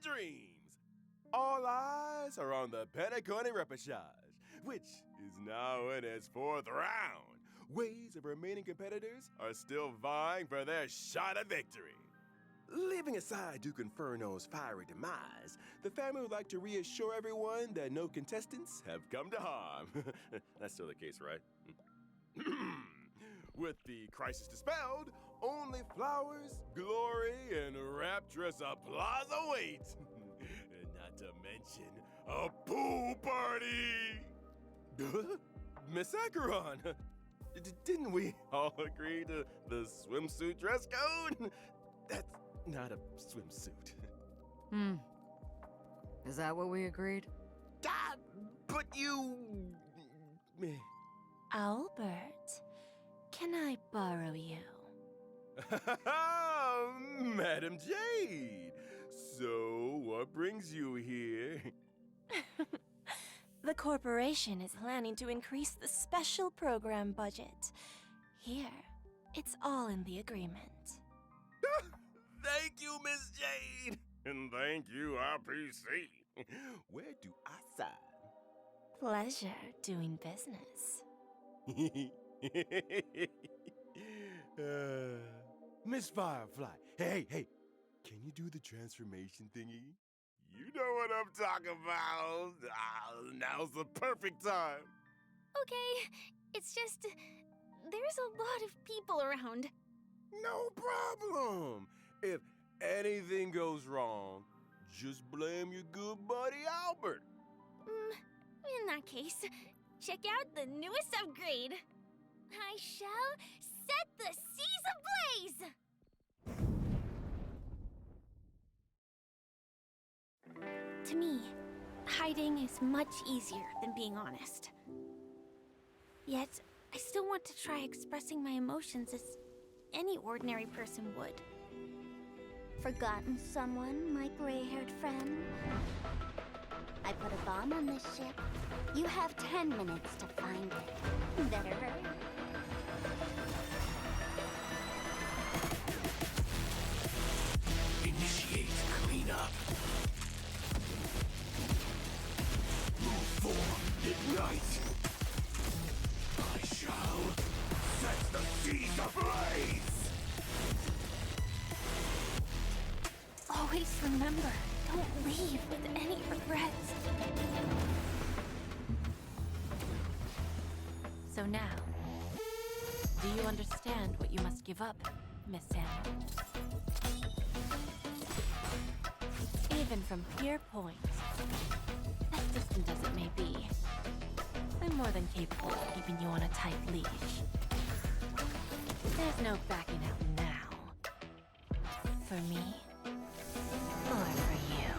dreams. All eyes are on the Penacony Repechage, which is now in its fourth round. Waves of remaining competitors are still vying for their shot at victory. Leaving aside Duke Inferno's fiery demise, the family would like to reassure everyone that no contestants have come to harm. That's still the case, right? With the crisis dispelled, only flowers, glory, and rapturous applause await. Not to mention a pool party! Miss Acheron, didn't we all agree to the swimsuit dress code? That's not a swimsuit. Is that what we agreed? But you... Albert, can I borrow you? Madam Jade! So, what brings you here? The corporation is planning to increase the special program budget. Here, it's all in the agreement. Thank you, Miss Jade! And thank you, RPC. Where do I sign? Pleasure doing business. Miss Firefly, hey, can you do the transformation thingy? You know what I'm talking about. Now's the perfect time. Okay, it's just... there's a lot of people around. No problem. If anything goes wrong, just blame your good buddy Albert. In that case, check out the newest upgrade. I shall set the seas ablaze! To me, hiding is much easier than being honest. Yet, I still want to try expressing my emotions as any ordinary person would. Forgotten someone, my gray-haired friend? I put a bomb on this ship. You have 10 minutes to find it. Better hurry. Initiate cleanup. Move form, ignite. I shall set the seas ablaze. Always remember, don't leave with any regrets. So now, do you understand what you must give up, Miss Sam? Even from Pier Point, as distant as it may be, I'm more than capable of keeping you on a tight leash. There's no backing out now. For me, or for you.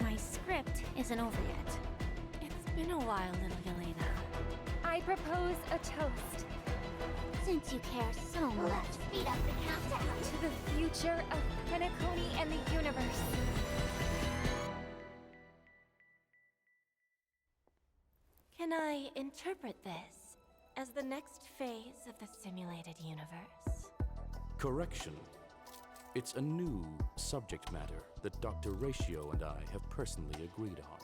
My script isn't over yet. It's been a while, little Yelena. I propose a toast Since you care so much, speed up the countdown. to the future of Penacony and the universe. Can I interpret this as the next phase of the simulated universe? Correction. It's a new subject matter that Dr. Ratio and I have personally agreed on.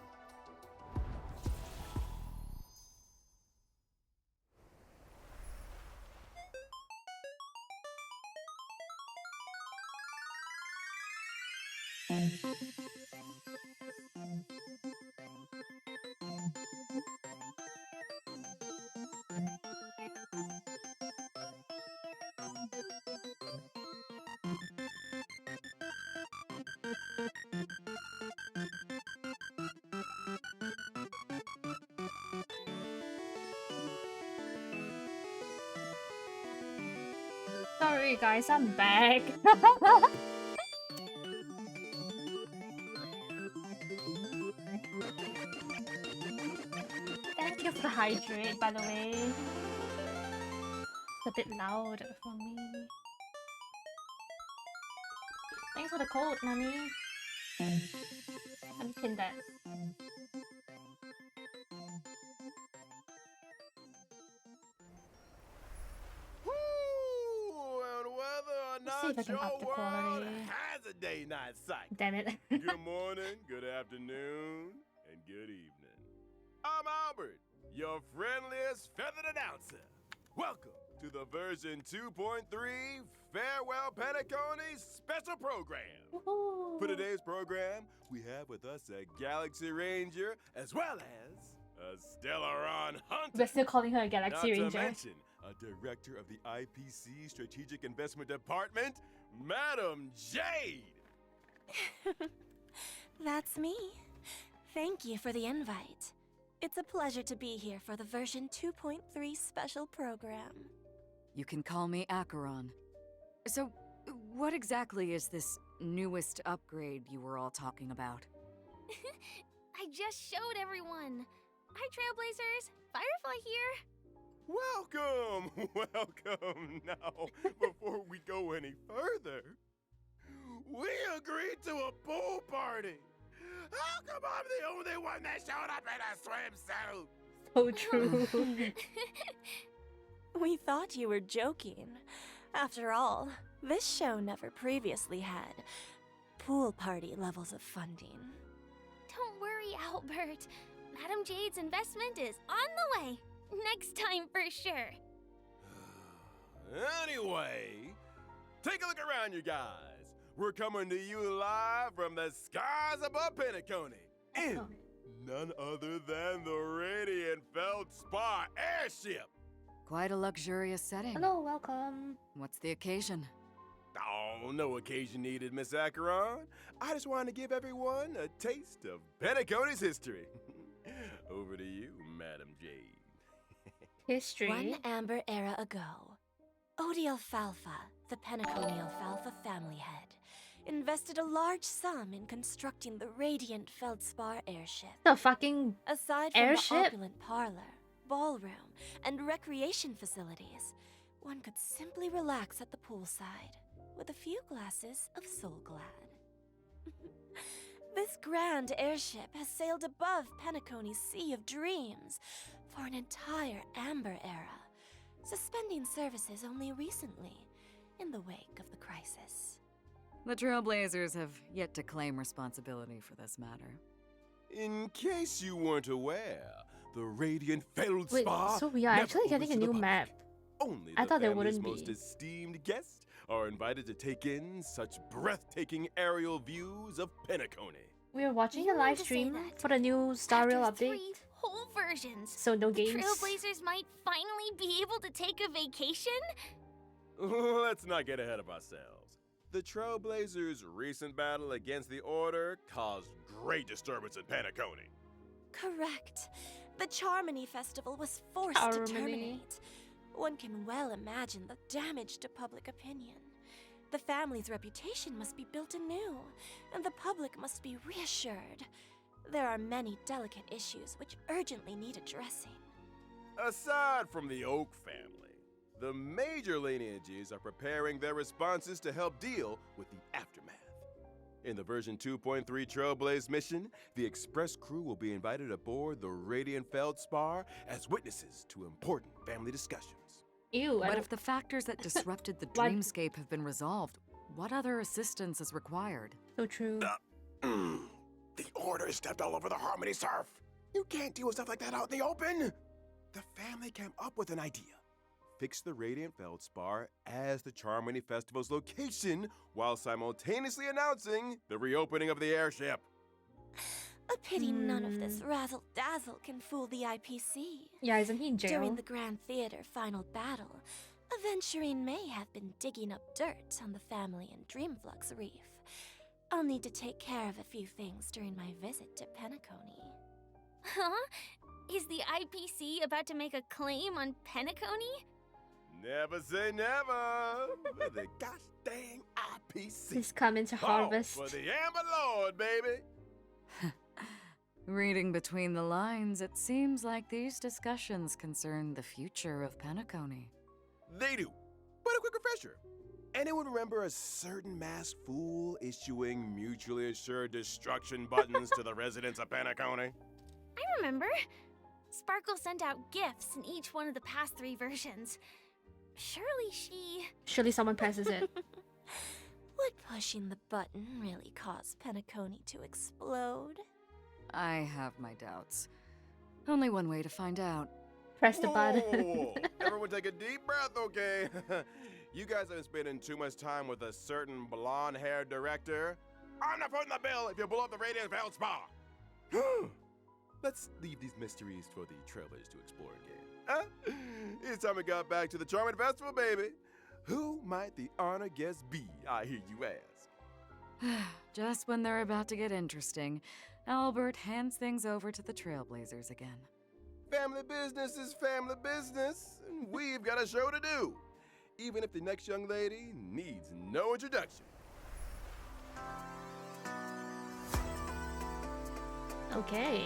Sorry guys, I'm back. Thank you for the hydrate, by the way. It's a bit loud for me. Thanks for the code, mommy. Let me pin that. And whether or Let's see if I not can your up the world quality. has a holiday night sight. Damn it. Good morning, good afternoon, and good evening. I'm Albert, your friendliest feathered announcer. Welcome to the version 2.3 Farewell Penacony special program. Woohoo. For today's program, we have with us a Galaxy Ranger as well as a Stellaron Hunter. We're still calling her a Galaxy Not Ranger. to mention a director of the IPC Strategic Investment Department, Madam Jade. That's me. Thank you for the invite. It's a pleasure to be here for the version 2.3 special program. You can call me Acheron. So, what exactly is this newest upgrade you were all talking about? I just showed everyone. Hi, Trailblazers. Firefly here. Welcome, welcome. Now, before we go any further, we agreed to a pool party. How come I'm the only one that showed up in a swimsuit? So true. We thought you were joking. After all, this show never previously had pool party levels of funding. Don't worry, Albert. Madam Jade's investment is on the way. Next time for sure. Anyway, take a look around, you guys. We're coming to you live from the skies above Penacony. In none other than the Radiant Feldspar airship. Quite a luxurious setting. Hello, welcome. What's the occasion? Oh, no occasion needed, Miss Acheron. I just wanted to give everyone a taste of Penacony's history. Over to you, Madam Jade. History. One amber era ago, Odie Alfalfa, the Penacony Alfalfa family head, invested a large sum in constructing the Radiant Feldspar airship. The fucking Aside from airship? the opulent parlor, ballroom, and recreation facilities, one could simply relax at the poolside with a few glasses of Soul Glad. This grand airship has sailed above Penacony's Sea of Dreams for an entire Amber era, suspending services only recently in the wake of the crisis. The Trailblazers have yet to claim responsibility for this matter. In case you weren't aware, the Radiant Feldspar. Wait, so we are never actually getting opens a to the new public. map. Only I the thought there family's wouldn't most be. esteemed guests are invited to take in such breathtaking aerial views of Penacony. We are watching You a wanted live to say stream that. for the new Star Rail After update. 3 whole versions, So no games. Trailblazers might finally be able to take a vacation? Let's not get ahead of ourselves. The Trailblazers' recent battle against the Order caused great disturbance in Penacony. Correct. The Charmony Festival was forced to Harmony. terminate. One can well imagine the damage to public opinion. The family's reputation must be built anew, and the public must be reassured. There are many delicate issues which urgently need addressing. Aside from the Oak family, the major lineages are preparing their responses to help deal with the aftermath. In the version 2.3 Trailblaze mission, the Express crew will be invited aboard the Radiant Feldspar as witnesses to important family discussions. Ew, I But don't... if the factors that disrupted the What? dreamscape have been resolved, what other assistance is required? So true. The Order stepped all over the Harmony surf. You can't deal with stuff like that out in the open. The family came up with an idea. Fix the Radiant Feldspar as the Charmony Festival's location while simultaneously announcing the reopening of the airship. A pity none of this razzle-dazzle can fool the IPC. Yeah, isn't he in jail? During the Grand Theater final battle, Aventurine may have been digging up dirt on the family in Dreamflux Reef. I'll need to take care of a few things during my visit to Penacony. Huh? Is the IPC about to make a claim on Penacony? Never say never. The gosh dang IPC. He's coming to Oh, harvest. for the Amber Lord, baby. Reading between the lines, it seems like these discussions concern the future of Penacony. They do. But a quick refresher. Anyone remember a certain masked fool issuing mutually assured destruction buttons to the residents of Penacony? I remember. Sparkle sent out gifts in each one of the past 3 versions. Surely she... Surely someone passes it. Would pushing the button really cause Penacony to explode? I have my doubts. Only one way to find out. Press the button. Whoa. Everyone take a deep breath, okay? You guys have been spending too much time with a certain blonde-haired director. I'm not putting the bill if you blow up the Radiant Vale Spa. Let's leave these mysteries for the trailers to explore again. It's time we got back to the Charming Festival, baby. Who might the honored guest be, I hear you ask? Just when they're about to get interesting, Albert hands things over to the Trailblazers again. Family business is family business, and we've got a show to do, even if the next young lady needs no introduction. Okay.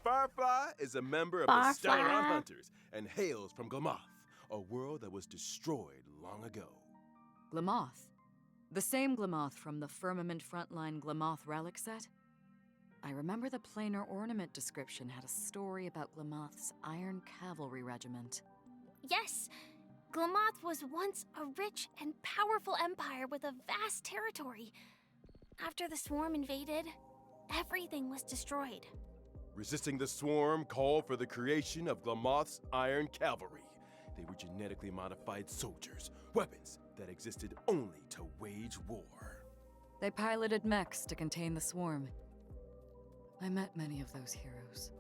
Firefly is a member of the Firefly. Stellaron Hunters and hails from Glamoth, a world that was destroyed long ago. Glamoth. The same Glamoth from the Firmament Frontline Glamoth relic set? I remember the planar ornament description had a story about Glamoth's Iron Cavalry Regiment. Yes, Glamoth was once a rich and powerful empire with a vast territory. After the swarm invaded, everything was destroyed. Resisting the swarm called for the creation of Glamoth's Iron Cavalry. They were genetically modified soldiers, weapons that existed only to wage war. They piloted mechs to contain the swarm. I met many of those heroes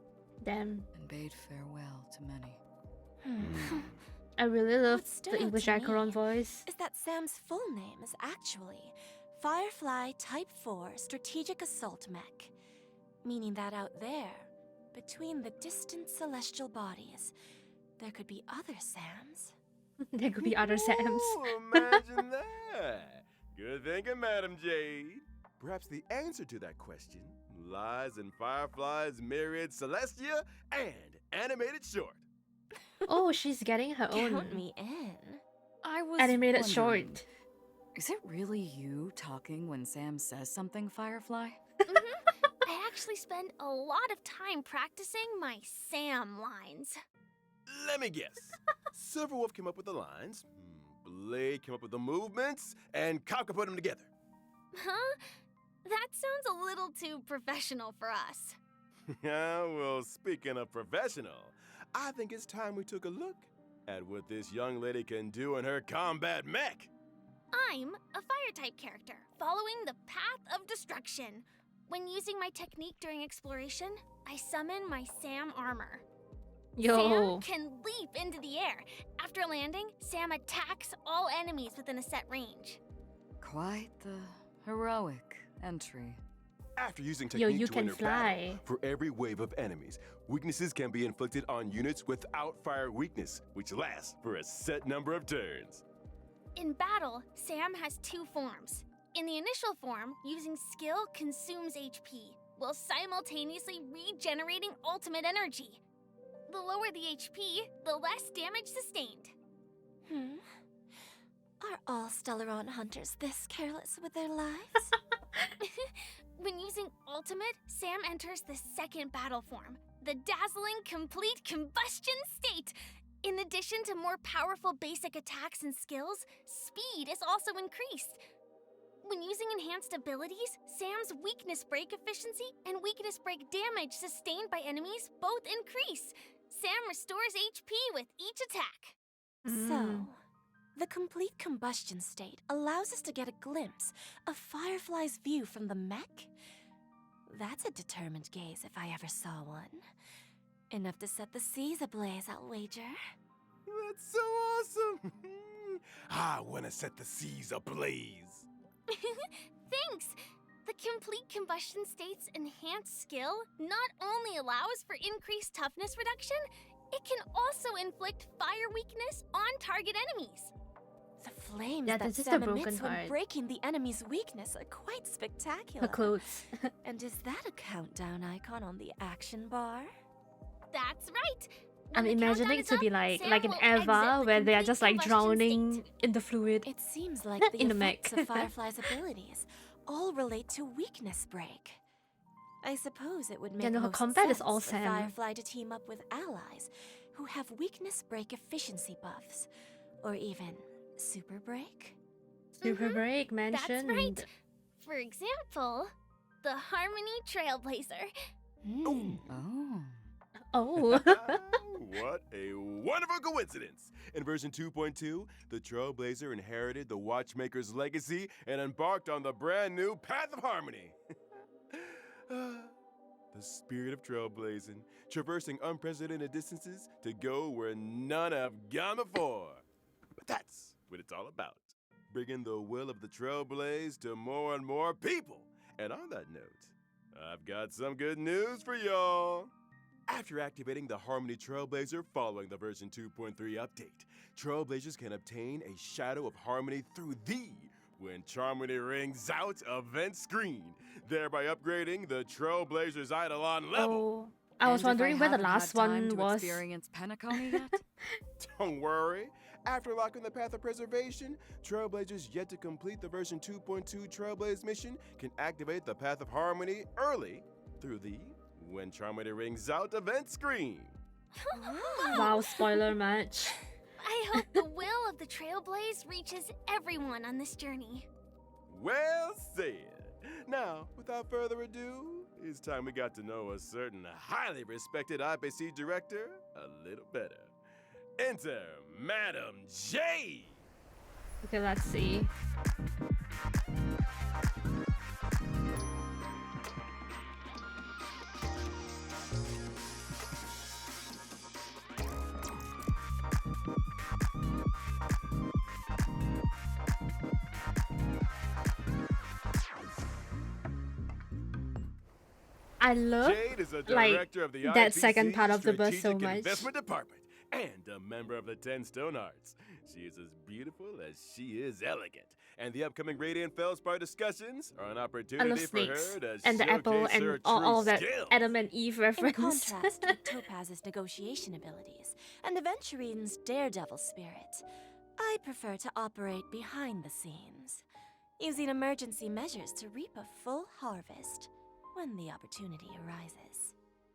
Damn. and bade farewell to many. I really love What stood the out English to me Acheron voice. Is that Sam's full name is actually Firefly Type 4 Strategic Assault Mech, meaning that out there, between the distant celestial bodies, there could be other Sams. There could be other Sams. Ooh, imagine that. Good thinking, Madam Jade. Perhaps the answer to that question lies in Firefly's myriad Celestia and animated short. Oh, she's getting her own Count me in. I was animated wondering, short. Is it really you talking when Sam says something, Firefly? I actually spend a lot of time practicing my Sam lines. Let me guess. Silverwolf came up with the lines, Blade came up with the movements, and Kafka put them together. Huh? That sounds a little too professional for us. Yeah, well, speaking of professional, I think it's time we took a look at what this young lady can do in her combat mech. I'm a fire-type character, following the path of destruction. When using my technique during exploration, I summon my Sam armor. Yo. Sam can leap into the air. After landing, Sam attacks all enemies within a set range. Quite the heroic entry. After using Yo, technique you to can enter battle, fly. for every wave of enemies, weaknesses can be inflicted on units without fire weakness, which lasts for a set number of turns. In battle, Sam has two forms. In the initial form, using skill consumes HP, while simultaneously regenerating ultimate energy. The lower the HP, the less damage sustained. Are all Stellaron hunters this careless with their lives? When using ultimate, Sam enters the second battle form, the dazzling complete combustion state. In addition to more powerful basic attacks and skills, speed is also increased. When using enhanced abilities, Sam's weakness break efficiency and weakness break damage sustained by enemies both increase. Sam restores HP with each attack. So, the complete combustion state allows us to get a glimpse of Firefly's view from the mech? That's a determined gaze if I ever saw one. Enough to set the seas ablaze, I'll wager. That's so awesome! I want to set the seas ablaze. Thanks! The complete combustion state's enhanced skill not only allows for increased toughness reduction, it can also inflict fire weakness on target enemies. The flames Yeah, that this is the Sam broken emits when part. breaking the enemy's weakness are quite spectacular. Her clothes. And is that a countdown icon on the action bar? That's right. I'm When the imagining countdown it is to be up, like Sam an will exit Eva the where they are complete just like combustion drowning state. in the fluid. It seems like the In the effects mech. of Firefly's abilities all relate to weakness break. I suppose it would make no, her most combat is sense all for Sam. Firefly to team up with allies who have weakness break efficiency buffs, or even super break. Super break That's mentioned. right. For example, the Harmony Trailblazer. Oh. Oh. What a wonderful coincidence! In version 2.2, the Trailblazer inherited the Watchmaker's legacy and embarked on the brand new Path of Harmony. The spirit of trailblazing, traversing unprecedented distances to go where none have gone before. But that's what it's all about. Bringing the will of the trailblaze to more and more people. And on that note, I've got some good news for y'all. After activating the Harmony Trailblazer following the version 2.3 update, Trailblazers can obtain a Shadow of Harmony through the When Charmony Rings Out event screen, thereby upgrading the Trailblazer's Eidolon level. Oh. I was And if wondering where the haven't last had time one to was. experience Penacony yet? Don't worry. After locking the Path of Preservation, Trailblazers yet to complete the version 2.2 Trailblaze mission can activate the Path of Harmony early through the When Charmony Rings Out event screen. Wow, spoiler match. I hope the will of the Trailblaze reaches everyone on this journey. Well said. Now, without further ado, it's time we got to know a certain highly respected IPC director a little better. Enter Madam Jade. Okay, let's see. I love Jade is a like director of the that IPC second part of the bus so Strategic much. Investment Department and a member of the 10 Stone Hearts. She is as beautiful as she is elegant, and the upcoming Radiant Feldspar discussions are an I opportunity love for snakes her to and the apple showcase her and all of true that skills. Adam and Eve In reference. contrast with Topaz's negotiation abilities and Aventurine's daredevil spirit, I prefer to operate behind the scenes, using emergency measures to reap a full harvest when the opportunity arises.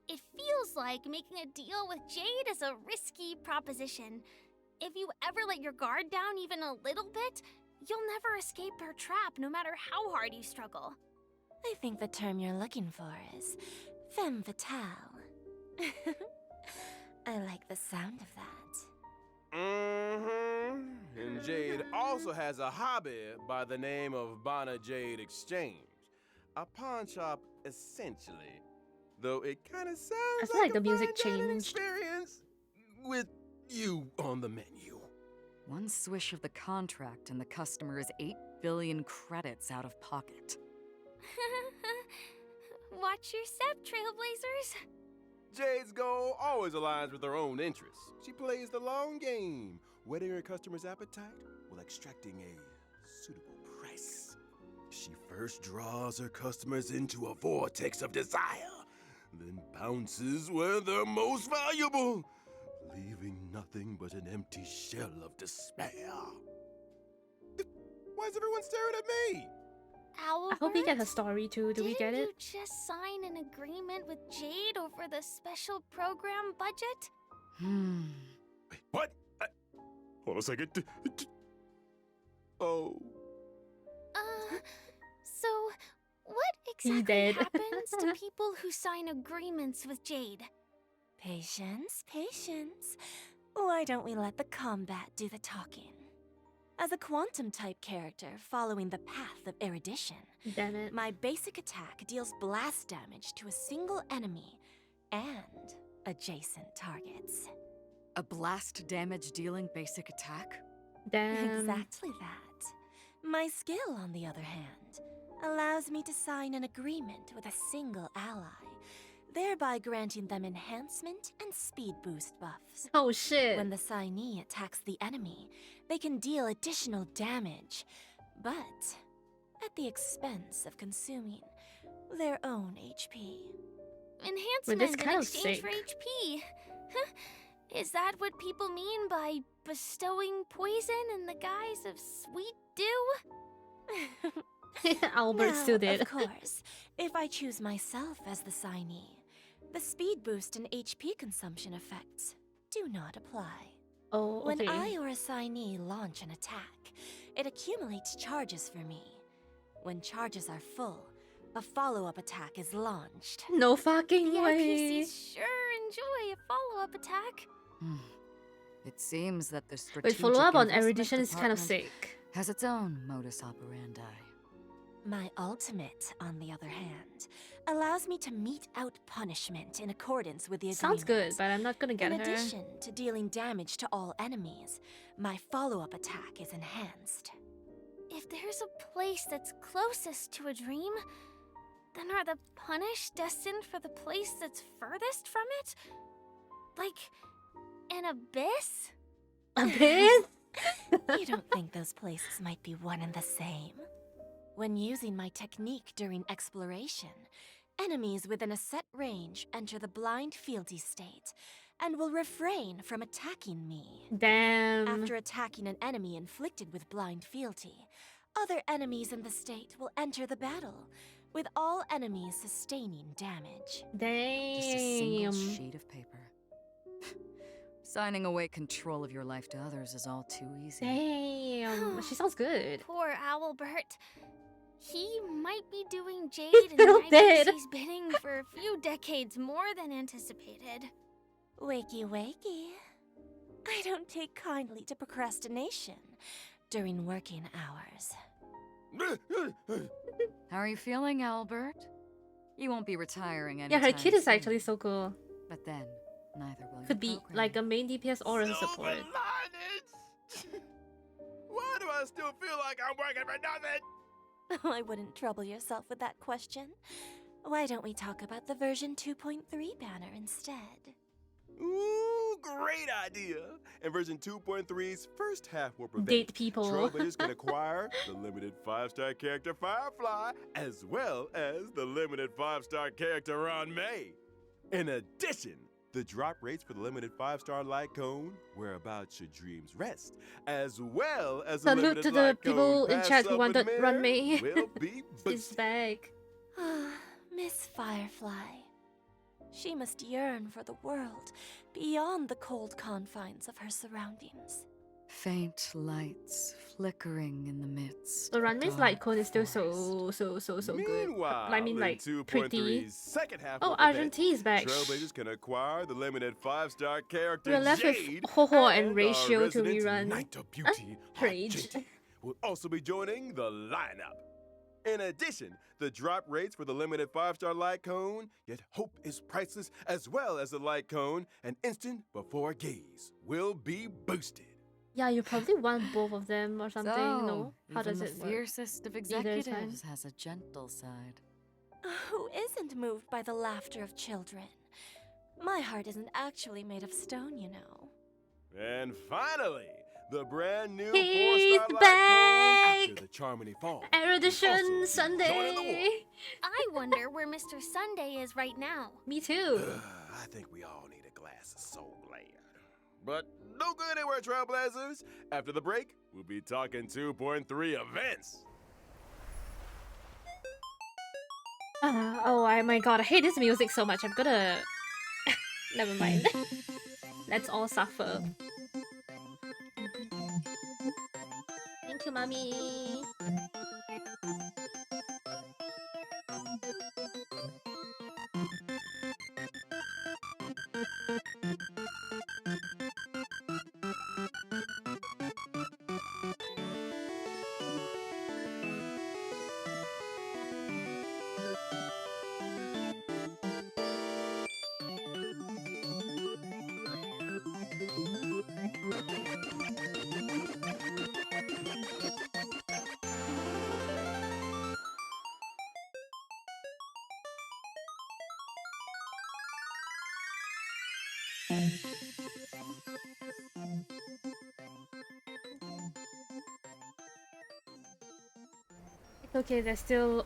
It feels like making a deal with Jade is a risky proposition. If you ever let your guard down even a little bit, you'll never escape her trap no matter how hard you struggle. I think the term you're looking for is femme fatale. I like the sound of that. Mm-hmm. And Jade also has a hobby by the name of Bonna Jade Exchange. A pawn shop, essentially. Though it kind of sounds I feel like a the music fine dining changed. experience with you on the menu. One swish of the contract and the customer is 8 billion credits out of pocket. Watch your step, Trailblazers. Jade's goal always aligns with her own interests. She plays the long game, whetting her customers' appetite while extracting a suitable price. She first draws her customers into a vortex of desire, then bounces where they're most valuable, leaving nothing but an empty shell of despair. Why is everyone staring at me? Albert, I hope we get her story too. Do we get didn't it? you just sign an agreement with Jade over the special program budget? Wait, what? Hold on a second. Oh. So, what He exactly did. happens to people who sign agreements with Jade? Patience, patience. Why don't we let the combat do the talking? As a quantum-type character following the path of erudition, Damn it. my basic attack deals blast damage to a single enemy and adjacent targets. A blast damage dealing basic attack? Damn. Exactly that. My skill, on the other hand, allows me to sign an agreement with a single ally, thereby granting them enhancement and speed boost buffs. Oh shit. When the signee attacks the enemy, they can deal additional damage, but at the expense of consuming their own HP. Enhancement that's in kind of exchange for sick. HP. Huh. Is that what people mean by bestowing poison in the guise of sweet dew? Albert Now, still did. Of course, if I choose myself as the signee, the speed boost and HP consumption effects do not apply. Oh, okay. When I or a signee launch an attack, it accumulates charges for me. When charges are full, a follow-up attack is launched. No fucking The way. NPCs sure enjoy a follow-up attack. It seems that the strategic Wait, follow up on investment erudition is kind of department sick. has its own modus operandi. My ultimate, on the other hand, allows me to mete out punishment in accordance with the Sounds good, agreement. but I'm not gonna get In her. addition to dealing damage to all enemies, my follow-up attack is enhanced. If there's a place that's closest to a dream, then are the punished destined for the place that's furthest from it? Like an abyss? Abyss? You don't think those places might be one and the same? When using my technique during exploration, enemies within a set range enter the blind fealty state and will refrain from attacking me. Damn. After attacking an enemy inflicted with blind fealty, other enemies in the state will enter the battle, with all enemies sustaining damage. Just a single Damn. sheet of paper. Signing away control of your life to others is all too easy. Damn. She sounds good. Poor Owlbert. He might be doing Jade He's and the still Night dead. Embasy's bidding for a few decades more than anticipated. Wakey wakey. I don't take kindly to procrastination during working hours. How are you feeling, Albert? You won't be retiring Yeah, anytime her kid is soon. actually so cool. But then, neither will Could your be program. like a main DPS or a support. Silver linings! Why do I still feel like I'm working for nothing? I wouldn't trouble yourself with that question. Why don't we talk about the version 2.3 banner instead? Ooh, great idea! In version 2.3's first half warp event, Date people. Trailblazers can acquire the limited 5-star character Firefly, as well as the limited 5-star character Ron May. In addition, the drop rates for the limited 5-star light cone, Whereabouts Your Dreams Rest, as well as the Salute limited to the light people cone in Pass chat who Up wanted with Run Mirror May. will be She's boosted. back. Miss Firefly. She must yearn for the world beyond the cold confines of her surroundings. Faint lights flickering in the midst. The of Runway's dark light cone is still forest. so good. Meanwhile, I mean, in like, 2.3's pretty. second half Oh, warp event, Argentine's back. Trailblazers can acquire the limited 5-star character We're left with Jade Ho-Ho and our Ratio to resident rerun. Knight of Beauty, Rage. Argenti, will also be joining the lineup. In addition, the drop rates for the limited 5-star light cone, Yet Hope is Priceless, as well as the light cone, an instant before gaze, will be boosted. Yeah, you probably want both of them or something, no? How even does the it work? fiercest of Either is fine. executives has a gentle side. Who isn't moved by the laughter of children? My heart isn't actually made of stone, you know. And finally, the brand new He's 4-star light back! cone after the Charmony Fall. Erudition Also, joining the war. Sunday! I wonder where Mr. Sunday is right now. Me too. I think we all need a glass of Soul Glad. But don't go anywhere, Trailblazers. After the break, we'll be talking 2.3 events. Oh my god, I hate this music so much. I'm gonna... Never mind. Let's all suffer. Thank you, mommy. Okay, there's still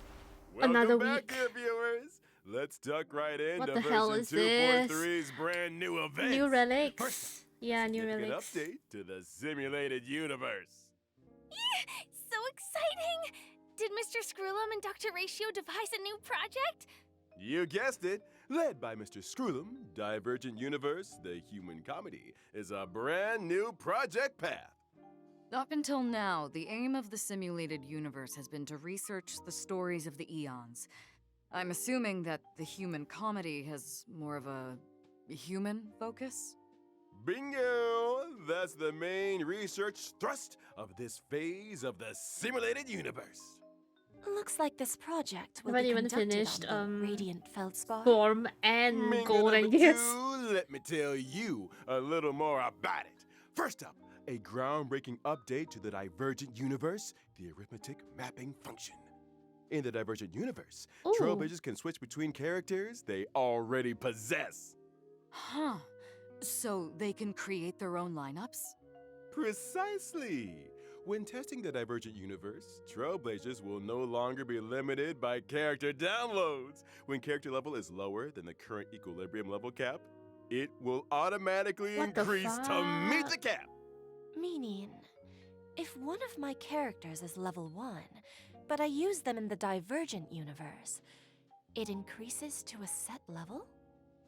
Welcome another back, week. dear viewers. Let's duck right into What the hell version is this? 2.3's brand new event. New First, relics. Yeah, new significant relics. update to the simulated universe. So exciting! Did Mr. Screwlum and Dr. Ratio devise a new project? You guessed it. Led by Mr. Screwlum, Divergent Universe, the human comedy, is a brand new project path. Up until now, the aim of the simulated universe has been to research the stories of the eons. I'm assuming that the human comedy has more of a human focus? Bingo! That's the main research thrust of this phase of the simulated universe. Looks like this project will Haven't be even conducted finished, on the Radiant Feldspar. Storm and Mingo Golden number Gears. 2, let me tell you a little more about it. First up, a groundbreaking update to the Divergent Universe, the arithmetic mapping function. In the Divergent Universe, Ooh. trailblazers can switch between characters they already possess. Huh. So they can create their own lineups? Precisely. When testing the Divergent Universe, trailblazers will no longer be limited by character downloads. When character level is lower than the current equilibrium level cap, it will automatically What the increase to meet the cap. Meaning, if one of my characters is level 1, but I use them in the Divergent universe, it increases to a set level?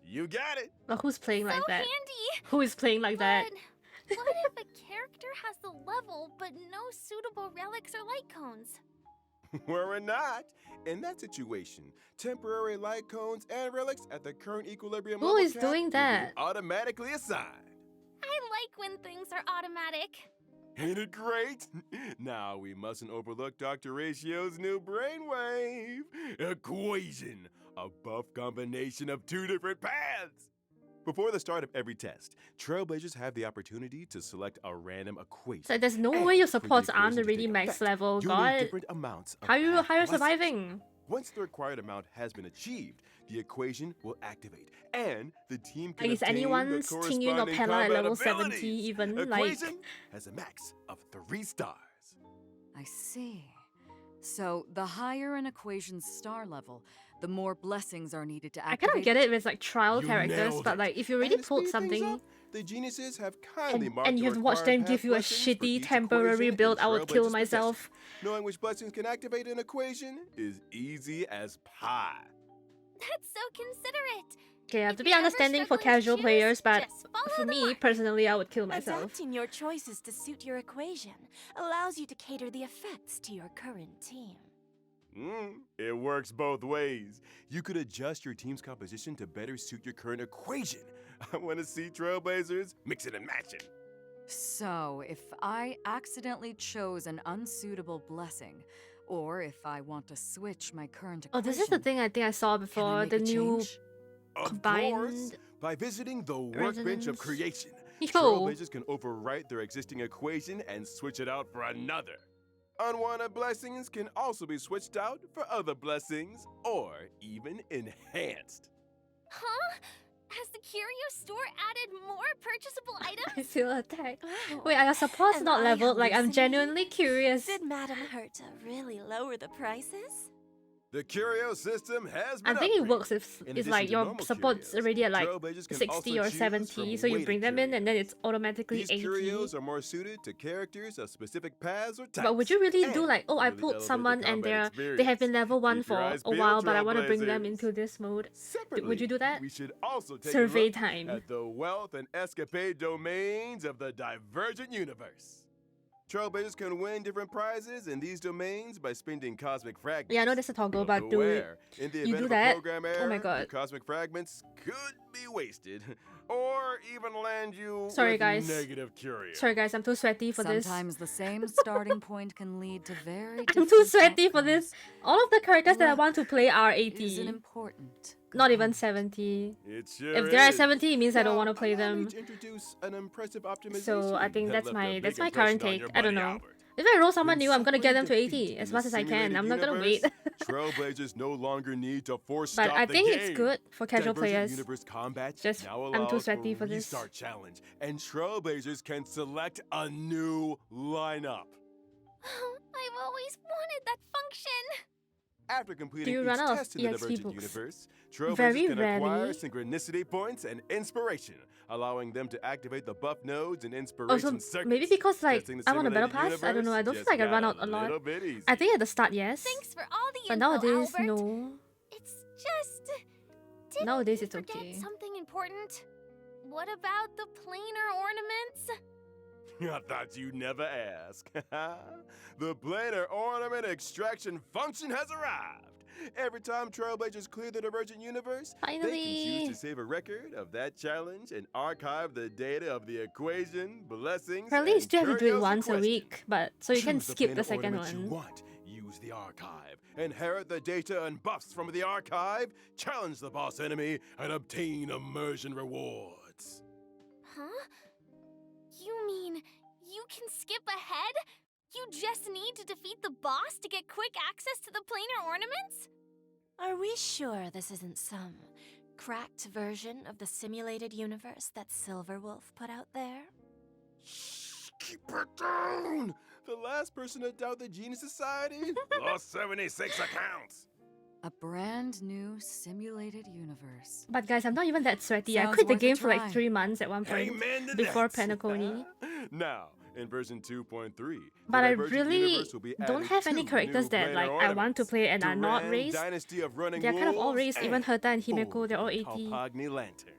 You got it. But who's playing like So that? handy! Who is playing like that? But what if a character has the level but no suitable relics or light cones? Were it not, in that situation, temporary light cones and relics at the current equilibrium Who level is cap doing will be that? automatically assigned. I like when things are automatic. Ain't it great? Now we mustn't overlook Dr. Ratio's new brainwave equation, a buff combination of two different paths. Before the start of every test, trailblazers have the opportunity to select a random equation. So there's no And way your for the supports aren't equation to already take max effect, level. you'll need God, different amounts of how you path blessings. surviving? Once the required amount has been achieved, the equation will activate, and the team can Like, is obtain anyone's the Tingyu no corresponding Pella at combat level 70 abilities. even? Equation Like, has a max of 3 stars. I see. So the higher an equation's star level, the more blessings are needed to I activate. kind of get it with like trial You characters, nailed but it. like if you And already to pulled speed things something up, the geniuses have kindly marked and the you have to watch required them give path you a blessings for shitty each temporary equation in build, I would kill Trailblazer's myself. possession. Knowing which blessings can activate an equation is easy as pie. That's so considerate. Okay, I have If to be you're ever understanding for struggling to casual choose, players, but just follow for the me mark. personally, I would kill myself. Adapting your choices to suit your equation allows you to cater the effects to your current team. It works both ways. You could adjust your team's composition to better suit your current equation. I want to see trailblazers mixing and matching. So, if I accidentally chose an unsuitable blessing, or if I want to switch my current Oh, equation, this is the thing I think I saw can I before, make the a new change? Of combined course, by visiting the workbench of resonance. creation, Yo. trailblazers can overwrite their existing equation and switch it out for another. Unwanted blessings can also be switched out for other blessings or even enhanced. Huh? Has the curio store added more purchasable I items? feel attacked. Oh, Wait, are your supports am not I leveled? Like, I'm hallucinating? genuinely curious. Did Madame Herta really lower the prices? The curio system has been I think it upgraded. works if In it's addition like to your normal support's curios, already at like trailblazers can 60 also or choose 70, from so you weighted bring them in and then curios. it's automatically These 80. curios are more suited to characters of specific paths or types. But would you really do and like, oh, I really pulled elevate the someone and combat they have been experience. level 1 Keep your for eyes a peeled, while, but I want to bring them trailblazers. into this mode? Separately, Would you do that? We should also take Survey a look time. at the wealth and escapade domains of the Divergent Universe. Trailblazers can win different prizes in these domains by spending cosmic fragments. Yeah, I know there's a toggle, but do it. beware, in the You event do of that? a program error, Oh my your god. cosmic fragments could be wasted, or even land you Sorry, with guys. negative curios. Sorry guys, I'm too sweaty for this. Sometimes the same starting point can lead to very I'm too different sweaty for outcomes. this. All of the characters that I Luck want to play are Is 80. an important Not even component. 70. It sure If they're at is. 70, it means I don't Now, want to play allow me them. to introduce an impressive optimization So I think that that's left a my big that's my impression current on take. your I don't buddy know. Albert. If I roll someone When new, I'm gonna get them to suffering 80 defeat as in much the as I can. simulated I'm not gonna wait. universe, Trailblazers no longer need to force But stop I the think game. it's good for casual Divergent players. Universe combat Just now I'm too allows sweaty for this. restart challenge, and Trailblazers can select a new lineup. I've always wanted that function. After completing you each run out of test in the EXP Divergent books? Universe, Trailblazers Very can acquire rarely. synchronicity points and inspiration, allowing them to activate the buff nodes and Also, inspiration circuits. maybe because like Testing the I'm on a battle simulated pass. I don't know. I don't universe feel like I just run got out a lot. little bit easier. I think at the start, yes. Thanks for all the But info, nowadays, Albert. no. It's just... Didn't Nowadays, you it's forget okay. something important? What about the planar ornaments? I thought you'd never ask. The planar ornament extraction function has arrived. Every time Trailblazers clear the Divergent Universe, they can Finally. choose to save a record of that challenge and archive the data of the equation, blessings, Apparently, you and still have to do it curiosity once a question. week, but so you can Choose skip the planar second ornament you one. want. Use the archive. Inherit the data and buffs from the archive. Challenge the boss enemy and obtain immersion rewards. Huh? You mean you can skip ahead? You just need to defeat the boss to get quick access to the planar ornaments? Are we sure this isn't some cracked version of the simulated universe that Silverwolf put out there? Shh, keep it down! The last person to doubt the Genius Society lost 76 accounts. A brand new simulated universe. But guys, I'm not even that sweaty. I Sounds quit the worth a game for like try. 3 months at one point Amen to before that. Penacony. Now, in version 2.3, But I the Divergent really universe will be don't added have any 2 characters new that planar like I want to ornaments. play and are not Duran, raised. Dynasty of Running They're kind of all Wolves, raised. Even Herta and Himeko, Full they're all 80. Kalpagni Lantern.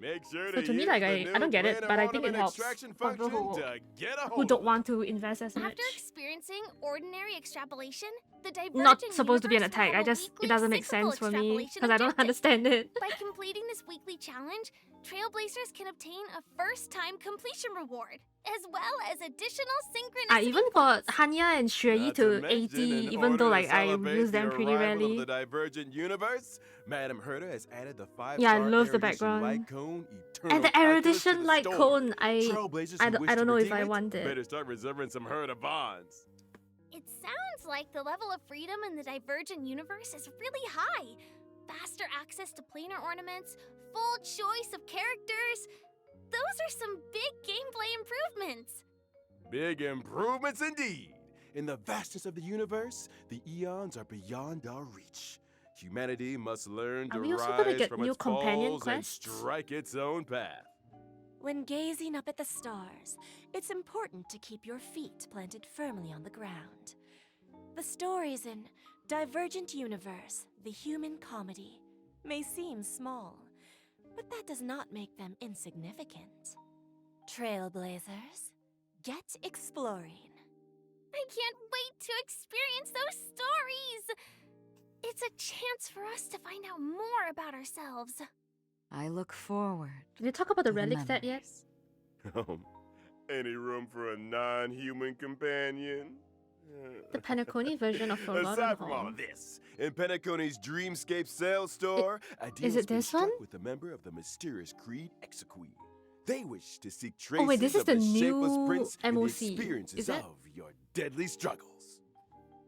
Make sure So to me, use like, the I new don't get it, planar but I think it ornament helps extraction for people function to get a who hold don't of it. want to invest as much. After experiencing ordinary extrapolation, the Divergent Not supposed to be an universe will attack. have I a just weekly it doesn't make cyclical sense for me extrapolation because I don't objective. understand it. By completing this weekly challenge, Trailblazers can obtain a first-time completion reward, as well as additional synchronicity I even got points. Hanya and Xueyi Not to mention, 80, in even though order like to I celebrate use them the pretty arrival rarely. of the Divergent universe, Madam Herta has added the 5-star Yeah, I love the erudition background. light cone, eternal And the calculus to erudition the light store. cone, I Trailblazers I who don't, wish I to don't know if redeem I it want it. better start reserving some Herta bonds. It sounds like the level of freedom in the Divergent universe is really high. Faster access to planar ornaments, full choice of characters. Those are some big gameplay improvements. Big improvements indeed. In the vastness of the universe, the eons are beyond our reach. Humanity must learn to Are we also gonna rise get from new its companion falls and quests? strike its own path. When gazing up at the stars, it's important to keep your feet planted firmly on the ground. The stories in Divergent Universe, the human comedy, may seem small, but that does not make them insignificant. Trailblazers, get exploring. I can't wait to experience those stories. It's a chance for us to find out more about ourselves. I look forward. Did they talk about the to the relic stat yet? memories. Any room for a non-human companion? The Penacony version of Forgotten Aside from all Hall. of this, in Penacony's Dreamscape sales store, a deal is has it been this struck one? with a member of the mysterious Creed Exequeen. They wish to seek Oh traces wait, this is of the the shapeless new prince and the MOC. experiences Is it? of your deadly struggles.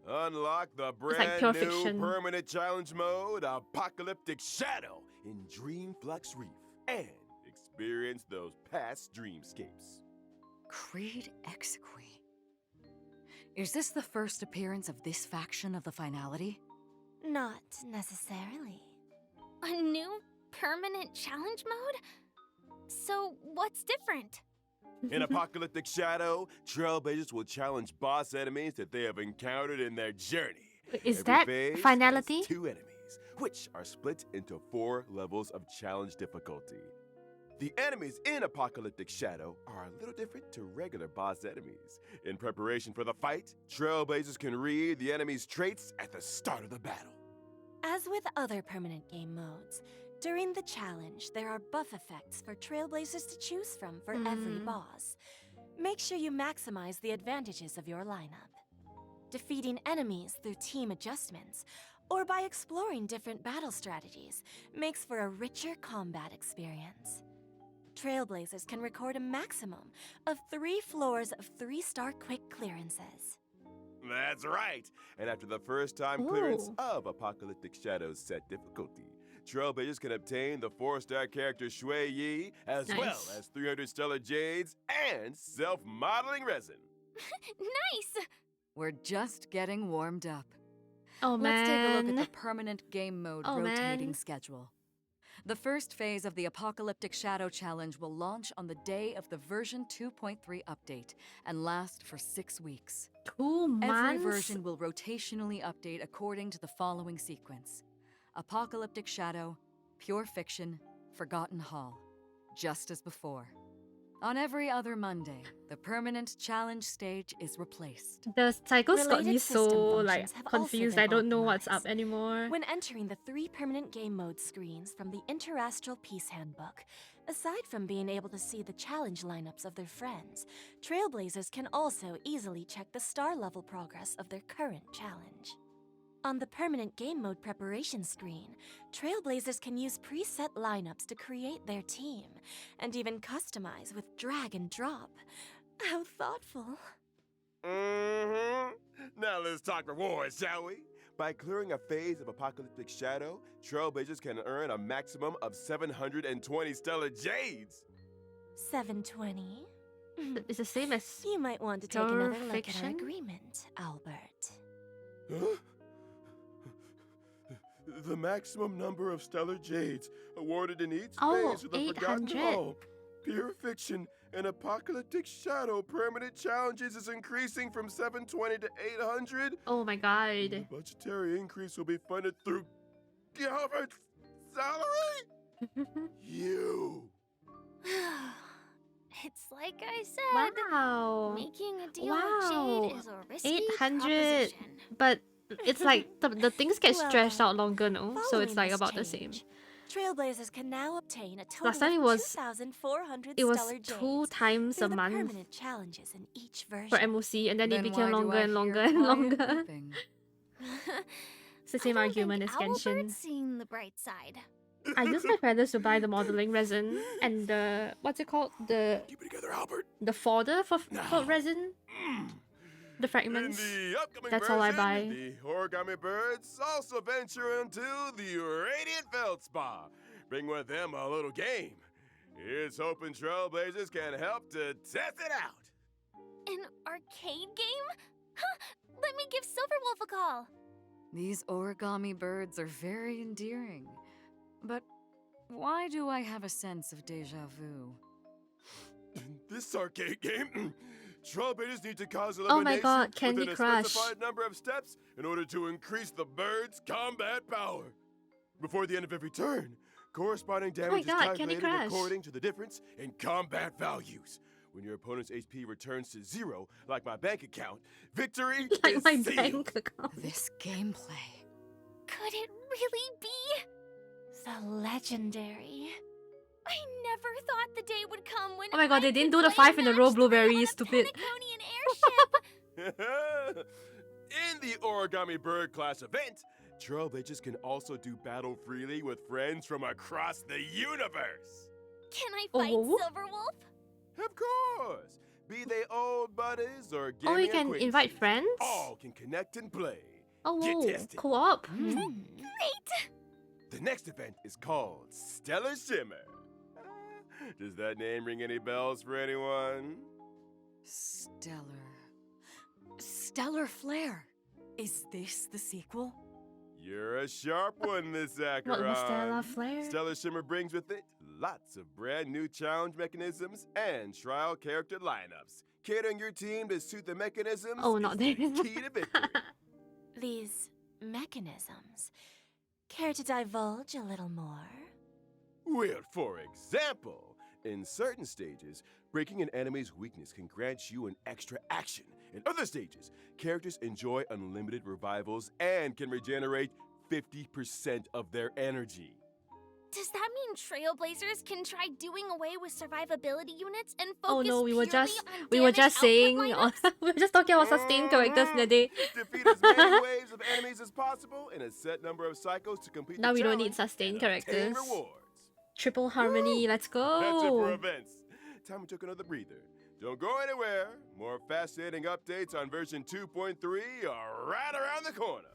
Unlock the like brand pure new fiction. permanent challenge mode, Apocalyptic Shadow, in Dreamflux Reef, and experience those past dreamscapes. Creed Exequeen. Is this the first appearance of this faction of the finality? Not necessarily. A new permanent challenge mode? So, what's different? In Apocalyptic Shadow, Trailblazers will challenge boss enemies that they have encountered in their journey. Is Every that phase has finality? 2 enemies, which are split into 4 levels of challenge difficulty. The enemies in Apocalyptic Shadow are a little different to regular boss enemies. In preparation for the fight, Trailblazers can read the enemy's traits at the start of the battle. As with other permanent game modes, during the challenge, there are buff effects for Trailblazers to choose from for every boss. Make sure you maximize the advantages of your lineup. Defeating enemies through team adjustments, or by exploring different battle strategies, makes for a richer combat experience. Trailblazers can record a maximum of 3 floors of 3-star quick clearances. That's right. And after the first time clearance Ooh. of Apocalyptic Shadow's set difficulty, Trailblazers can obtain the 4-star character Shui Yi, as well Nice. as 300 stellar jades and self-modeling resin. Nice! We're just getting warmed up. Oh Let's take a look man. at the permanent game mode Oh, rotating man. schedule. The first phase of the Apocalyptic Shadow Challenge will launch on the day of the version 2.3 update and last for 6 weeks. 2 months. Every version will rotationally update according to the following sequence: Apocalyptic Shadow, Pure Fiction, Forgotten Hall. Just as before. On every other Monday, the permanent challenge stage is replaced. The cycles got Related me system so functions like have also confused. been I don't know what's up optimized. anymore. When entering the 3 permanent game mode screens from the Interastral Peace Handbook, aside from being able to see the challenge lineups of their friends, Trailblazers can also easily check the star level progress of their current challenge. On the permanent game mode preparation screen, Trailblazers can use preset lineups to create their team, and even customize with drag and drop. How thoughtful. Mm-hmm. Now let's talk rewards, shall we? By clearing a phase of Apocalyptic Shadow, Trailblazers can earn a maximum of 720 stellar jades. 720. It's the same as You might want to take Pure another look at our Fiction? agreement, Albert. Huh? The maximum number of stellar jades awarded in each Oh, phase of the Forgotten 800. Hall, Pure Fiction, and Apocalyptic Shadow permanent challenges is increasing from 720 to 800. Oh my The god. budgetary increase will be funded through Gilbert's salary? You. It's like I said. Wow. Making a deal Wow. with Jade is a risky 800. proposition. But it's like the things get Well, stretched out longer, no? So it's Following like this about the same. change, Trailblazers can now obtain a total Last time it of was 2,400 it was stellar 2 jades times through a the month permanent challenges in each version. for MOC, and then it Then became why do longer I and hear longer and quiet longer. weeping? It's the same I don't argument as think Genshin. Albert's seeing the bright side. I use my feathers to buy the modeling resin and the what's it called, the Keep it together, Albert. fodder for resin, the In fragments. the upcoming That's version, all I buy. the origami birds also venture into the Radiant Feldspar, bring with them a little game. It's hoping Trailblazers can help to test it out. An arcade game? Huh, let me give Silverwolf a call. These origami birds are very endearing. But why do I have a sense of déjà vu? This arcade game, Trailblazers need to cause Oh my elimination god, Candy within a Crush. specified number of steps in order to increase the bird's combat power. Before the end of every turn, corresponding damage is god, Candy calculated Crush. according to the difference in combat values. When your opponent's HP returns to 0, like my bank account, victory Like is my sealed. bank account. This gameplay. Could it really be? The legendary. I never thought the day would come when Oh my god, they I didn't could do the play 5 in a row, match Blueberry, play on a stupid. Penaconian airship. In the Origami Bird class event, Trailblazers can also do battle freely with friends from across the universe. Can I fight Oh. Silverwolf? Of course! Be they old buddies or Oh, gaming you can invite acquaintances, friends? all can connect and play. Oh, Get whoa, tested. co-op. Great! The next event is called Stellar Shimmer. Does that name ring any bells for anyone? Stellar Flare. Is this the sequel? You're a sharp one, Miss Acheron. What was Stellar Flare? Stellar Shimmer brings with it lots of brand new challenge mechanisms and trial character lineups. Catering your team to suit the mechanisms Oh, not is there. the key to victory. These mechanisms. Care to divulge a little more? Well, for example, in certain stages, breaking an enemy's weakness can grant you an extra action. In other stages, characters enjoy unlimited revivals and can regenerate 50% of their energy. Does that mean Trailblazers can try doing away with survivability units and focus Oh no, we were purely just on we were damage just output saying lineups? we were just talking about sustained characters the other day. Defeat as many waves of enemies as possible in a set number of cycles to complete Now the we don't challenge need sustained and obtain characters. rewards. Triple harmony, let's go. That's it for events. Time we took another breather. Don't go anywhere. More fascinating updates on version 2.3 are right around the corner.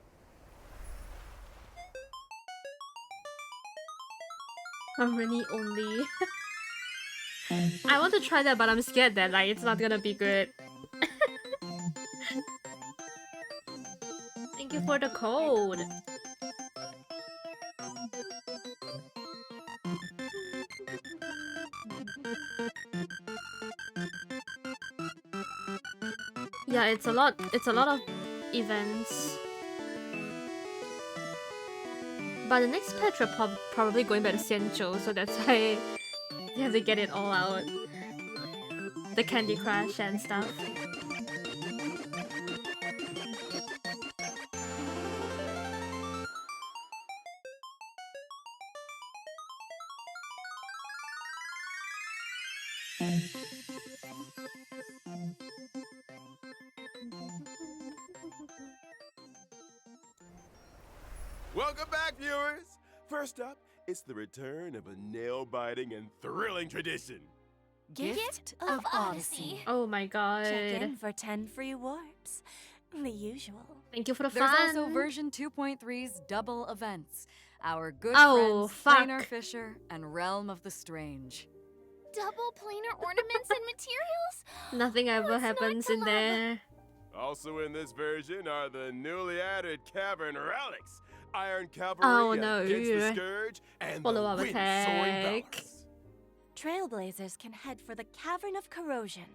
Harmony only. I want to try that, but I'm scared that like it's not gonna be good. Thank you for the code. Yeah, it's a lot of events. But the next patch are probably going back to Xianzhou, so that's why you have to get it all out. The Candy Crush and stuff. Welcome back, viewers! First up, it's the return of a nail-biting and thrilling tradition. Gift of Odyssey. Oh my god. Check in for 10 free warps. The usual. Thank you for the There's fun. also version 2.3's double events. Our good Oh, friends Planar fuck. Fisher and Realm of the Strange. Double planar ornaments and materials? Nothing ever it's not happens in Kalava. there. Also in this version are the newly added Cavern Relics. Iron Cavalry Oh, no. against the Scourge and Follow-up the wind-soaring attack. balance. Trailblazers can head for the Cavern of Corrosion,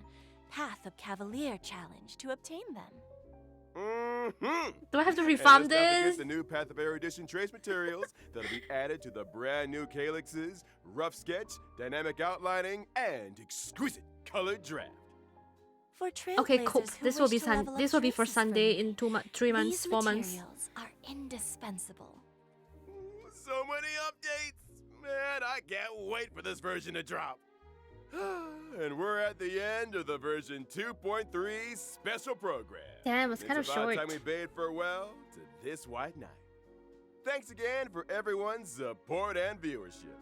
Path of Cavalier challenge to obtain them. Mm-hmm. Do I have to And refarm let's not forget this? the new Path of Erudition trace materials that'll be added to the brand new calyxes, rough sketch, dynamic outlining, and exquisite colored draft. For Trailblazers Okay, cool. who This will wish be to level up this will be for traces Sunday from in 3 months, these 4 months. materials are indispensable. So many updates! Man, I can't wait for this version to drop. And we're at the end of the version 2.3 special program. Damn, it's kind of It's about short. time we bade farewell to this white knight. Thanks again for everyone's support and viewership.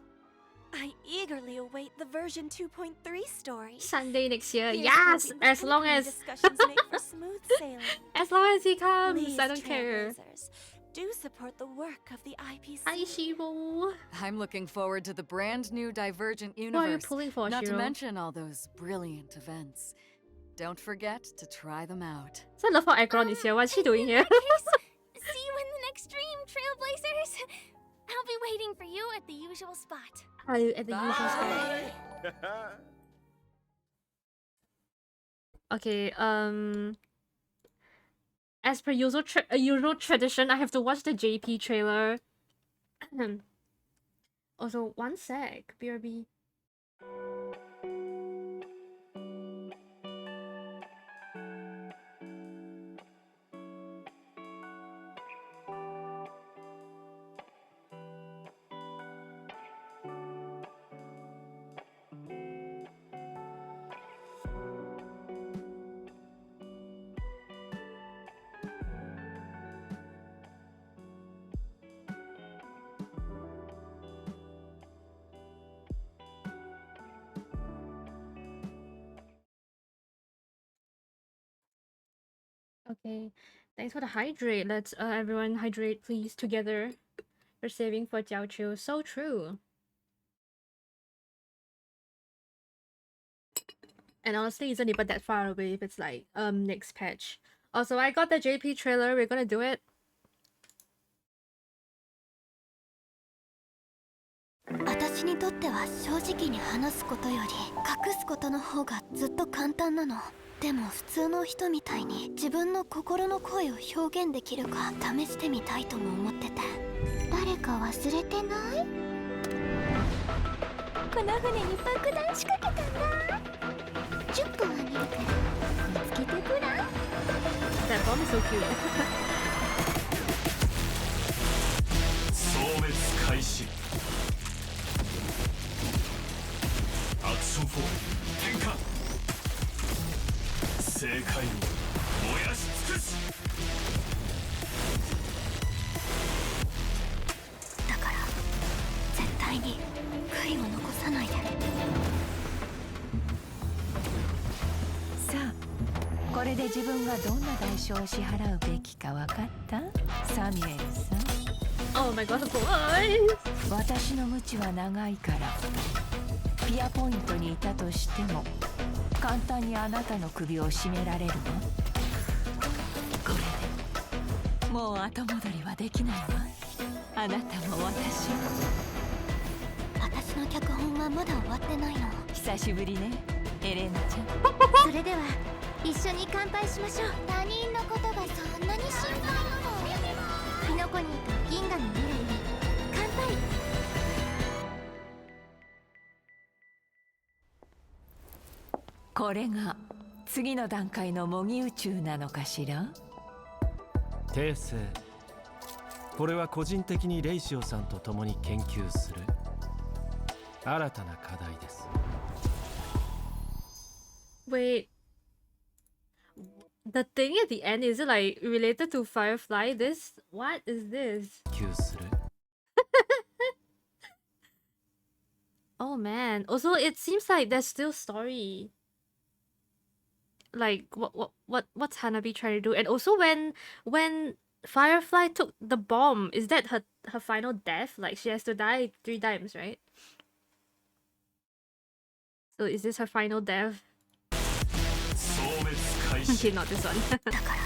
I eagerly await the version 2.3 story. Sunday next year. Here's Yes, hoping the as long Pinnacle as discussions make for smooth sailing. as long as he comes, Please, I don't care. Trailblazers, do support the work of the IPC. Hi, Shiro. I'm looking forward to the brand new Divergent Who are you universe. pulling for, Not to Shiro? mention all those brilliant events. Don't forget to try them out. So I love how Akron is here. What's she doing here? See you in the next stream, Trailblazers. I'll be waiting for you at the usual spot. Are you at the usual spot? Bye! Okay, as per usual tradition, I have to watch the JP trailer. Also, one sec, BRB. Okay, thanks for the hydrate. Let's everyone hydrate please together. We're saving for Jiaoqiu. So true. And honestly, isn't even that far away if it's like next patch. Also, I got the JP trailer. We're gonna do it. 私にとっては正直に話すことより隠すことの方がずっと簡単なの。でも普通の人みたいに自分の心の声を表現できるか試してみたいとも思ってて。誰か忘れてない？この船に爆弾仕掛けたんだ。10分あげるから見つけてごらん。 That bomb is so cute. 消滅開始。アクション4転換。正解に燃やし尽くす。だから絶対に悔いこれで自分がどんな代償を支払うべきか分かった？サミュエルさん。 Oh my god, boys! 私の鞭は長いからピアポイントにいたとしても簡単にあなたの首を絞められるわ。これでもう後戻りはできないわ。あなたも私も。私の脚本はまだ終わってないの。久しぶりね、エレンナちゃん。それでは一緒に乾杯しましょう。他人のことがそんなに心配なの？キノコニーと銀河の未来へ乾杯。これが次の段階の模擬宇宙なのかしら？訂正。これは個人的にレイシオさんと共に研究する新たな課題です。Wait. The thing at the end, is it like related to Firefly? What is this? 研究する。Oh man. Also, it seems like there's still story. Like what's Hanabi trying to do? And also when Firefly took the bomb, is that her final death? Like she has to die 3 times, right? So is this her final death? Okay, not this one. だから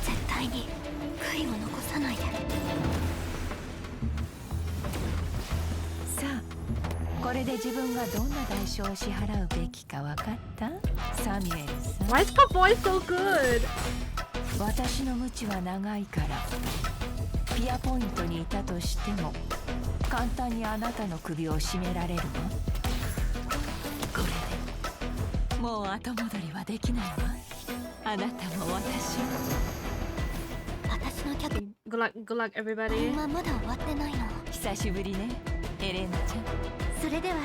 絶対に悔いを残さないで。さあ、これで自分がどんな代償を支払うべきか分かった？サミュエルさん。 Why is her voice so good? 私の鞭は長いからピアポイントにいたとしても簡単にあなたの首を絞められるわ。これでもう後戻りはできないわ。あなたも私も。私の脚 Good luck, everybody. 本はまだ終わってないの。久しぶりね、エレンナちゃん。それでは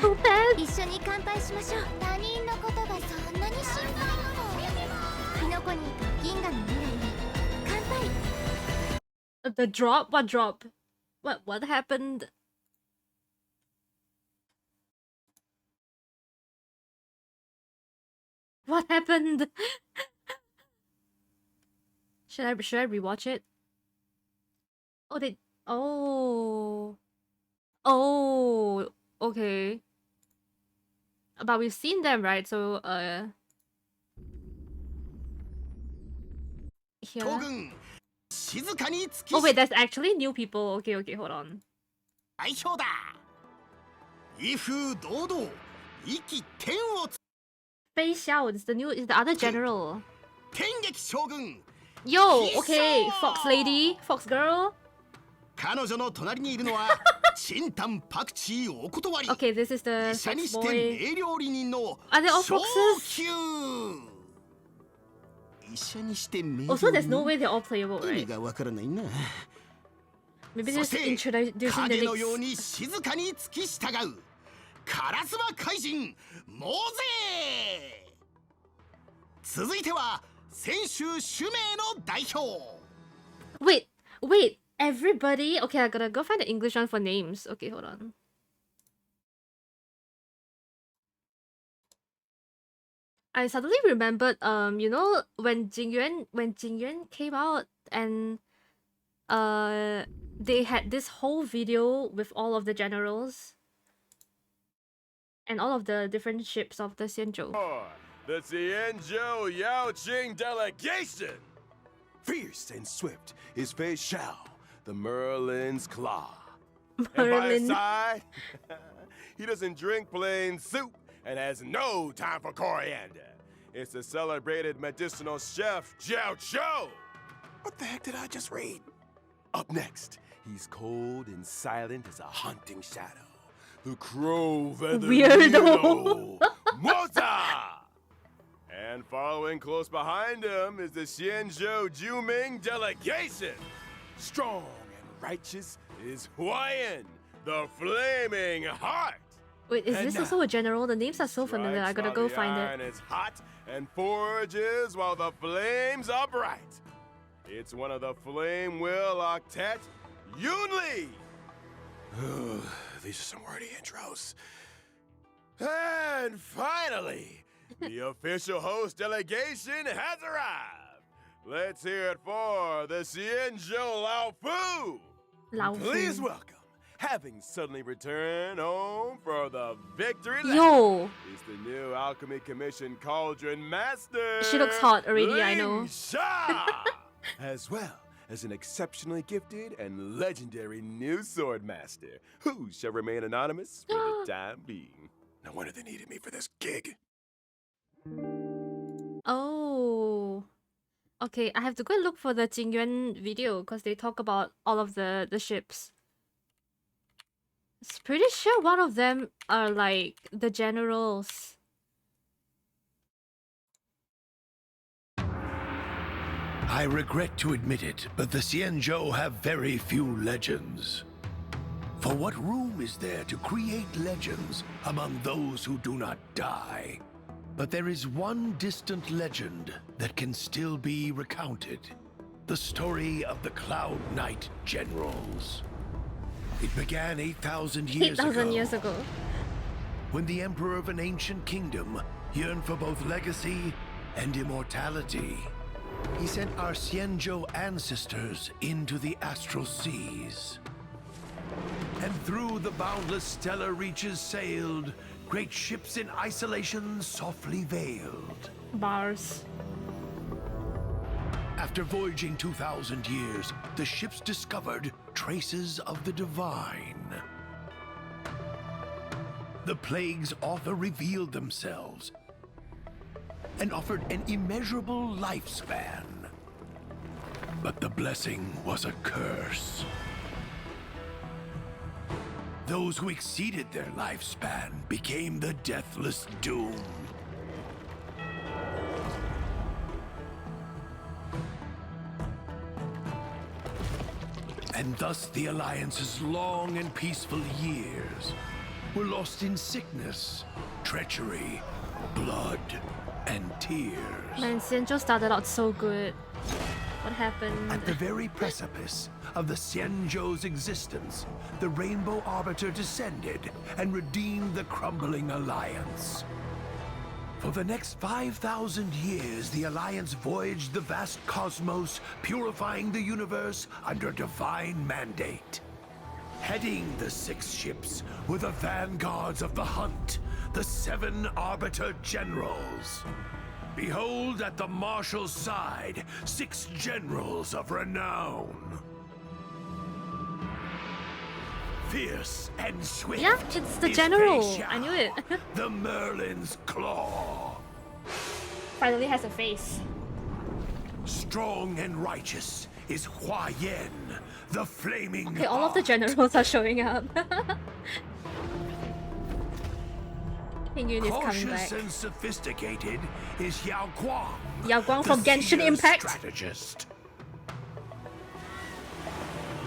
一緒に乾杯しましょう。他人のことがそんなに心配なの？キノコニーと銀河の未来へ乾杯。 The drop? What drop? What happened? What happened? Should I rewatch it? Oh, okay. But we've seen them, right? So here. Oh wait, there's actually new people. Okay, hold on. Fei Xiao is the other general. Yo, okay, Fox lady, Fox girl. Okay, this is the Fox boy. Are they all foxes? Also, there's no way they're all playable, right? Maybe just introducing the next. Wait, everybody? Okay, I gotta go find the English one for names. Okay, hold on. I suddenly remembered, you know, when Jingyuan came out and they had this whole video with all of the generals and all of the different ships of the Xianzhou. The Xianzhou Yaoqing delegation! Fierce and swift is Fei Xiao, the Merlin's claw. And by his side, he doesn't drink plain soup and has no time for coriander. It's the celebrated medicinal chef Jiao Chou. What the heck did I just read? Up next, he's cold and silent as a haunting shadow. The crow-feathered Weirdo. Mota! And following close behind him is the Xianzhou Juming delegation. Strong and righteous is Huayan, the Flaming Heart. Wait, is this also a general? The names are so familiar. I gotta go find it. It's hot and forages while the flames are bright. It's one of the Flame Will Octet, Yunli. These are some wordy intros. And finally, The official host delegation has arrived. Let's hear it for the Xianzhou Lao Fu. Lao Please Fu. welcome, having suddenly returned home for the victory lap, Yo! is the new Alchemy Commission Cauldron Master. She looks hot already, I know. Ling Sha, as well as an exceptionally gifted and legendary new sword master, who shall remain anonymous for the time being. No wonder they needed me for this gig. Oh. Okay, I have to go and look for the Jingyuan video because they talk about all of the ships. It's pretty sure one of them are like the generals. I regret to admit it, but the Xianzhou have very few legends. For what room is there to create legends among those who do not die? But there is one distant legend that can still be recounted. The story of the Cloud Knight Generals. It began 8,000 years ago. 8,000 years ago. When the emperor of an ancient kingdom yearned for both legacy and immortality. He sent our Xianzhou ancestors into the astral seas. And through the boundless stellar reaches sailed great ships in isolation softly veiled. Bars. After voyaging 2,000 years, the ships discovered traces of the divine. The plague's author revealed themselves and offered an immeasurable lifespan. But the blessing was a curse. Those who exceeded their lifespan became the deathless doom. And thus the Alliance's long and peaceful years were lost in sickness, treachery, blood, and tears. Man, Xianzhou started out so good. What happened? At the very precipice of the Xianzhou's existence, the Rainbow Arbiter descended and redeemed the crumbling Alliance. For the next 5,000 years, the Alliance voyaged the vast cosmos, purifying the universe under divine mandate. Heading the 6 ships were the vanguards of the hunt, the 7 Arbiter Generals. Behold at the Marshal's side, 6 generals of renown. Fierce and swift. Yeah, it's the is general. Fei Xia, I knew it. the Merlin's Claw. Finally has a face. Strong and righteous is Hua Yan, the flaming Okay, all of the generals are showing up. Pingyun is coming back. Cautious and sophisticated is Yao Guang. Yao Guang from the Genshin seer Impact. Strategist.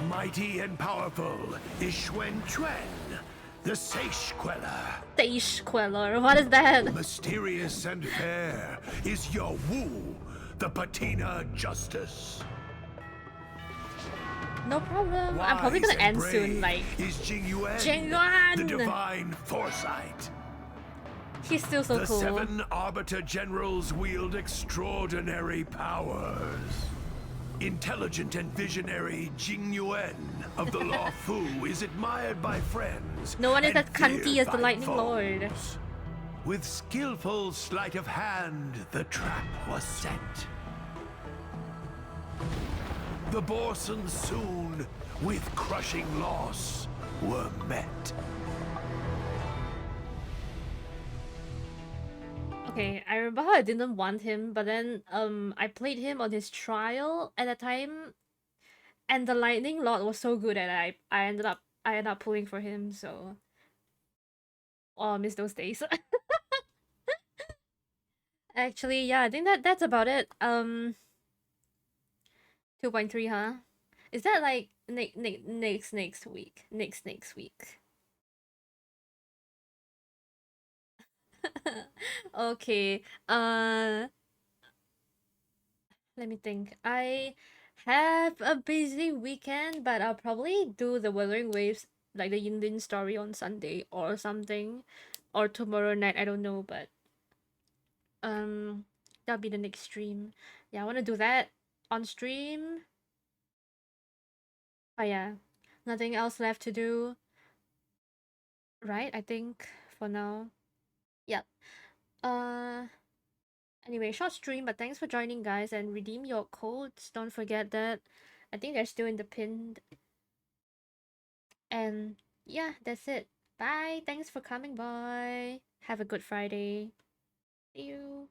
Mighty and powerful is Xuan Quan, the Sage Queller. Sage Queller, what is that? Mysterious and fair is Yo Wu, the Patina Justice. No problem. I'm probably gonna end soon. Like, is Jing Yuan, Jingyuan! the Divine Foresight. He's still so The cool. 7 Arbiter Generals wield extraordinary powers. Intelligent and visionary Jing Yuan of the Law Fu is admired by friends. No one is and as cunty feared as the by Lightning foes. Lord. With skillful sleight of hand, the trap was set. The Borsons soon, with crushing loss, were met. Okay, I remember how I didn't want him, but then I played him on his trial at a time, and the Lightning Lord was so good that I ended up pulling for him. So, oh, I miss those days. Actually, yeah, I think that's about it. 2.3, huh? Is that like next week? Next week. Okay. Let me think. I have a busy weekend, but I'll probably do the Wuthering Waves, like the Yinlin story on Sunday or something, or tomorrow night. I don't know, but that'll be the next stream. Yeah, I want to do that on stream. Oh yeah, nothing else left to do. Right, I think for now. Yep. Anyway, short stream, but thanks for joining, guys, and redeem your codes. Don't forget that. I think they're still in the pinned. And yeah, that's it. Bye. Thanks for coming by. Have a good Friday. See you.